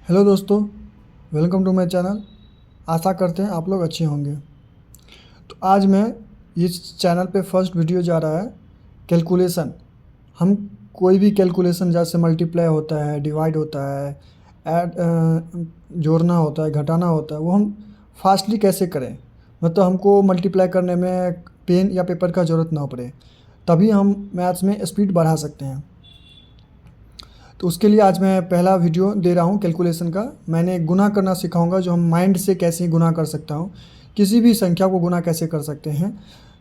Hello दोस्तों, welcome to my channel. आशा करते हैं आप लोग अच्छे होंगे। तो आज मैं इस चैनल पे फर्स्ट वीडियो जा रहा है कैलकुलेशन। हम कोई भी कैलकुलेशन जैसे मल्टीप्लाई होता है, डिवाइड होता है, ऐड जोड़ना होता है, घटाना होता है, वो हम फास्टली कैसे करें। मतलब हमको मल्टीप्लाई करने में पेन या पेपर का ज़रूरत ना पड़े, तभी हम मैथ्स में स्पीड बढ़ा सकते हैं। तो उसके लिए आज मैं पहला वीडियो दे रहा हूँ कैलकुलेशन का। मैंने गुना करना सिखाऊंगा, जो हम माइंड से कैसे गुना कर सकता हूँ, किसी भी संख्या को गुना कैसे कर सकते हैं,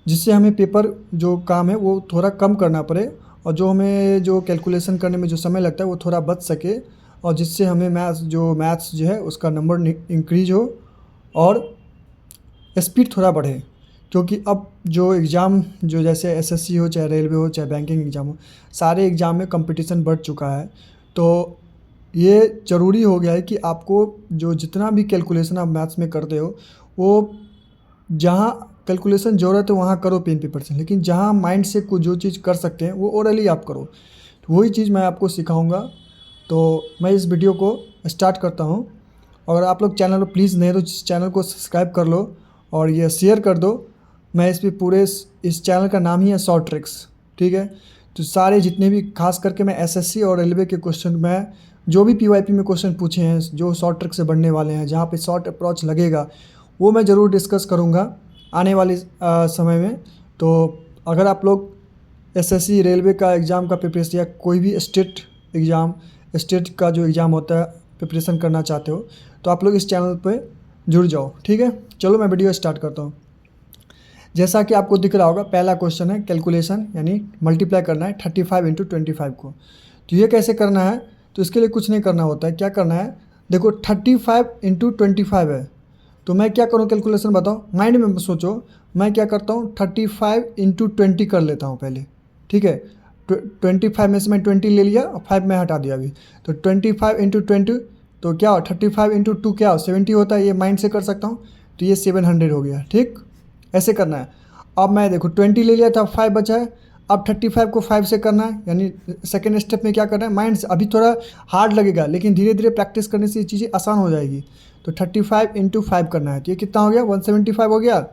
जिससे हमें पेपर जो काम है वो थोड़ा कम करना पड़े, और जो हमें जो कैलकुलेशन करने में जो समय लगता है वो थोड़ा बच सके, और जिससे हमें मैथ्स जो है उसका नंबर इंक्रीज हो और स्पीड थोड़ा बढ़े। क्योंकि अब जो एग्ज़ाम जो जैसे एसएससी हो, चाहे रेलवे हो, चाहे बैंकिंग एग्ज़ाम हो, सारे एग्ज़ाम में कंपटीशन बढ़ चुका है। तो ये ज़रूरी हो गया है कि आपको जो जितना भी कैलकुलेशन आप मैथ्स में करते हो, वो जहाँ कैलकुलेशन ज़रूरत है वहाँ करो पेन पेपर से, लेकिन जहाँ माइंड से कुछ जो चीज़ कर सकते हैं वो ओरली आप करो। तो वही चीज़ मैं आपको सिखाऊंगा। तो मैं इस वीडियो को स्टार्ट करता हूँ। अगर आप लोग चैनल पर प्लीज़ नए तो चैनल को सब्सक्राइब कर लो और ये शेयर कर दो। मैं इस पे पूरे इस चैनल का नाम ही है शॉर्ट ट्रिक्स, ठीक है। तो सारे जितने भी खास करके मैं एसएससी और रेलवे के क्वेश्चन में जो भी पीवाईपी में क्वेश्चन पूछे हैं, जो शॉर्ट ट्रिक से बनने वाले हैं, जहाँ पे शॉर्ट अप्रोच लगेगा, वो मैं ज़रूर डिस्कस करूँगा आने वाले समय में। तो अगर आप लोग एसएससी रेलवे का एग्ज़ाम का प्रिपरेशन या कोई भी स्टेट का जो एग्ज़ाम होता है प्रिपरेशन करना चाहते हो, तो आप लोग इस चैनल पे जुड़ जाओ, ठीक है। चलो मैं वीडियो स्टार्ट करता हूँ। जैसा कि आपको दिख रहा होगा, पहला क्वेश्चन है कैलकुलेशन, यानी मल्टीप्लाई करना है 35 इंटू 25 को। तो ये कैसे करना है, तो इसके लिए कुछ नहीं करना होता है। क्या करना है, देखो 35 इंटू 25 है, तो मैं क्या करूँ कैलकुलेशन बताओ, माइंड में सोचो। मैं क्या करता हूँ 35 इंटू 20 कर लेता हूँ पहले, ठीक है। 25 में से मैं 20 ले लिया और 5 में हटा दिया अभी। तो 25 इंटू 20, तो क्या हो 35 इंटू 2 क्या हो 70 होता है, ये माइंड से कर सकता हूँ। तो ये 700 हो गया, ठीक। ऐसे करना है। अब मैं देखो 20 ले लिया था, 5 बचा है। अब 35 को 5 से करना है, यानी सेकेंड स्टेप में क्या करना है, माइंड से। अभी थोड़ा हार्ड लगेगा, लेकिन धीरे धीरे प्रैक्टिस करने से ये चीज़ें आसान हो जाएगी। तो 35 इंटू 5 करना है, तो ये कितना हो गया 175 हो गया।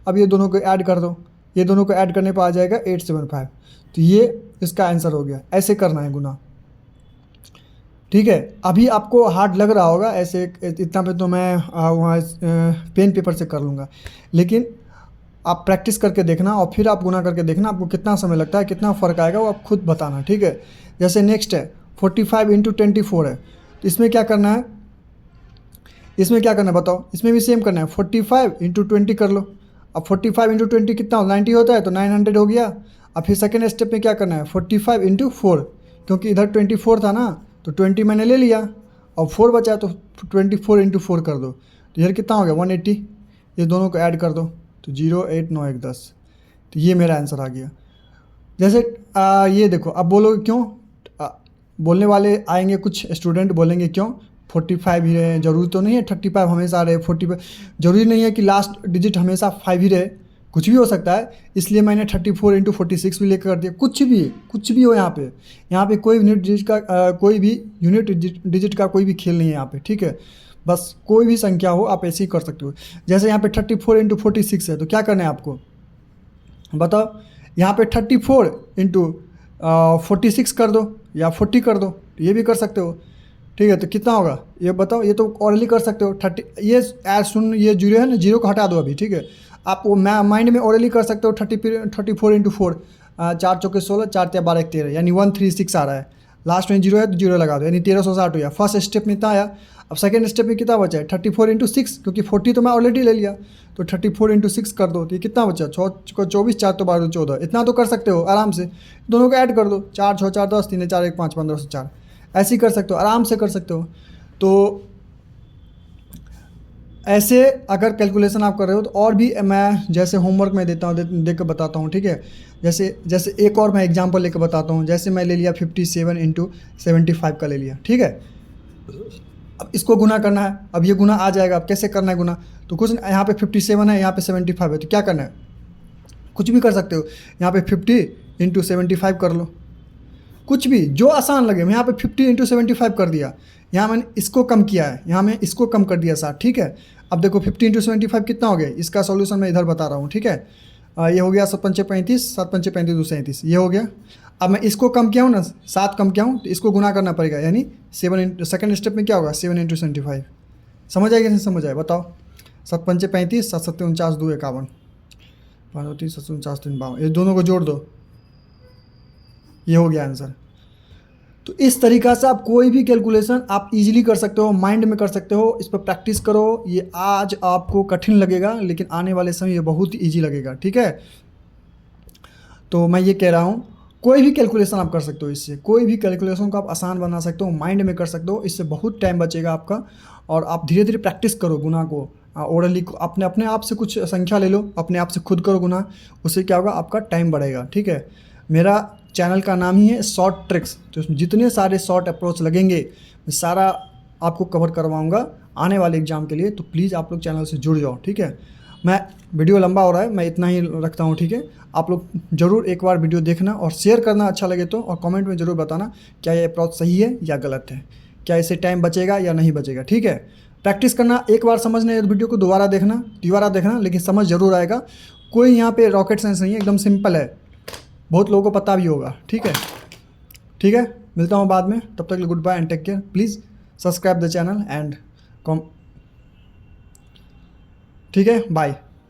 अब ये दोनों को ऐड कर दो, ये दोनों को ऐड करने पर आ जाएगा 875। तो ये इसका आंसर हो गया। ऐसे करना है गुना, ठीक है। अभी आपको हार्ड लग रहा होगा ऐसे, इतना पे तो मैं वहाँ पेन पेपर से कर लूँगा, लेकिन आप प्रैक्टिस करके देखना और फिर आप गुना करके देखना, आपको कितना समय लगता है, कितना फ़र्क आएगा, वो आप खुद बताना, ठीक है। जैसे नेक्स्ट है 45 इंटू 24 है, तो इसमें क्या करना है, बताओ। इसमें भी सेम करना है, 45 इंटू 20 कर लो। अब 45 इंटू 20 कितना हो 90 होता है, तो 900 हो गया। अब फिर सेकेंड स्टेप में क्या करना है 45 इंटू 4, क्योंकि इधर 24 था ना, तो 20 मैंने ले लिया और 4 बचा, तो 24 इंटू 4 कर दो। तो इधर कितना हो गया 180। ये दोनों को ऐड कर दो, तो 0 8 9 1 10। तो ये मेरा आंसर आ गया। जैसे ये देखो, अब बोलोगे क्यों, आ, बोलने वाले आएंगे, कुछ स्टूडेंट बोलेंगे क्यों 45 ही रहे, ज़रूरी तो नहीं है 35 हमेशा रहे, 45 ज़रूरी नहीं है कि लास्ट डिजिट हमेशा 5 ही रहे, कुछ भी हो सकता है। इसलिए मैंने 34 इंटू 46 भी लेकर कर दिया। कुछ भी हो यहाँ पे कोई यूनिट डिजिट का कोई भी यूनिट डिजिट का कोई भी खेल नहीं है यहाँ पे, ठीक है। बस कोई भी संख्या हो आप ऐसे ही कर सकते हो। जैसे यहाँ पे 34 इंटू 46 है, तो क्या करना है आपको बताओ। यहाँ पे 34 इंटू 46 कर दो या 40 कर दो, तो ये भी कर सकते हो, ठीक है। तो कितना होगा ये बताओ, ये तो ऑरली कर सकते हो 30। ये सुन, ये जीरो है ना, जीरो को हटा दो अभी, ठीक है। आप वो माइंड में ऑरली कर सकते हो 34 इंटू 4, 4 चौके 16, 4 या 12 13, यानी 136 आ रहा है। लास्ट में जीरो है तो जीरो लगा दो, यानी 1360 हो गया। फर्स्ट स्टेप में इतना आया। अब सेकेंड स्टेप में कितना बचा है 34 इंटू 6, क्योंकि 40 तो मैं ऑलरेडी ले लिया। तो 34 इंटू 6 कर दो, तो ये कितना बचा 6 24, 4 तो 12 14, इतना तो कर सकते हो आराम से। दोनों को ऐड कर दो, 4 6 4 10, 3 4 1 5 15 से 4, ऐसे ही कर सकते हो, आराम से कर सकते हो। तो ऐसे अगर कैलकुलेशन आप कर रहे हो, तो और भी मैं जैसे होमवर्क में देता हूँ, देख कर बताता हूँ, ठीक है। जैसे एक और मैं एग्जांपल लेकर बताता हूँ। जैसे मैं ले लिया 57 इंटू 75 का ले लिया, ठीक है। अब इसको गुना करना है, अब ये गुना आ जाएगा। अब कैसे करना है गुना, तो कुछ यहाँ पे 57 है, यहाँ पे 75 है, तो क्या करना है, कुछ भी कर सकते हो। यहाँ पे 50 इंटू 75 कर लो, कुछ भी जो आसान लगे। मैं यहाँ पे 50 इंटू 75 कर दिया। यहाँ मैंने इसको कम किया है, यहाँ मैं इसको कम कर दिया 60, ठीक है। अब देखो 50 × 75 कितना हो गया, इसका सॉल्यूशन मैं इधर बता रहा हूँ, ठीक है। ये हो गया 7 पंचे 35, 7 पंचे 35 2 37, ये हो गया। अब मैं इसको कम किया हूँ ना, 7 कम किया हूँ, तो इसको गुना करना पड़ेगा, यानी 7 सेकंड स्टेप में क्या होगा 7 × 75। समझ आएगा नहीं समझ आए बताओ। 7 पंचे 35, 7 सत्ते 49, 2 51, 5 3 7 49 3 52, ये दोनों को जोड़ दो, ये हो गया आंसर। तो इस तरीक़ा से आप कोई भी कैलकुलेशन आप इजीली कर सकते हो, माइंड में कर सकते हो। इस पर प्रैक्टिस करो। ये आज आपको कठिन लगेगा, लेकिन आने वाले समय ये बहुत ही ईजी लगेगा, ठीक है। तो मैं ये कह रहा हूँ, कोई भी कैलकुलेशन आप कर सकते हो, इससे कोई भी कैलकुलेशन को आप आसान बना सकते हो, माइंड में कर सकते हो। इससे बहुत टाइम बचेगा आपका, और आप धीरे धीरे प्रैक्टिस करो गुना को, ओरली को, अपने आप से कुछ संख्या ले लो, अपने आप से खुद करो गुना, उससे क्या होगा आपका टाइम बढ़ेगा, ठीक है। मेरा चैनल का नाम ही है शॉर्ट ट्रिक्स, तो उसमें जितने सारे शॉर्ट अप्रोच लगेंगे मैं सारा आपको कवर करवाऊँगा आने वाले एग्ज़ाम के लिए। तो प्लीज़ आप लोग चैनल से जुड़ जाओ, ठीक है। मैं वीडियो लंबा हो रहा है, मैं इतना ही रखता हूँ, ठीक है। आप लोग ज़रूर एक बार वीडियो देखना और शेयर करना अच्छा लगे तो, और कमेंट में ज़रूर बताना क्या ये अप्रोच सही है या गलत है, क्या इससे टाइम बचेगा या नहीं बचेगा, ठीक है। प्रैक्टिस करना, एक बार समझने वीडियो को दोबारा देखना, लेकिन समझ ज़रूर आएगा। कोई यहाँ पे रॉकेट साइंस नहीं है, एकदम सिंपल है, बहुत लोगों को पता भी होगा, ठीक है। ठीक है, मिलता हूँ बाद में, तब तक good bye and take care. Please subscribe the channel and कॉम, ठीक है, बाय।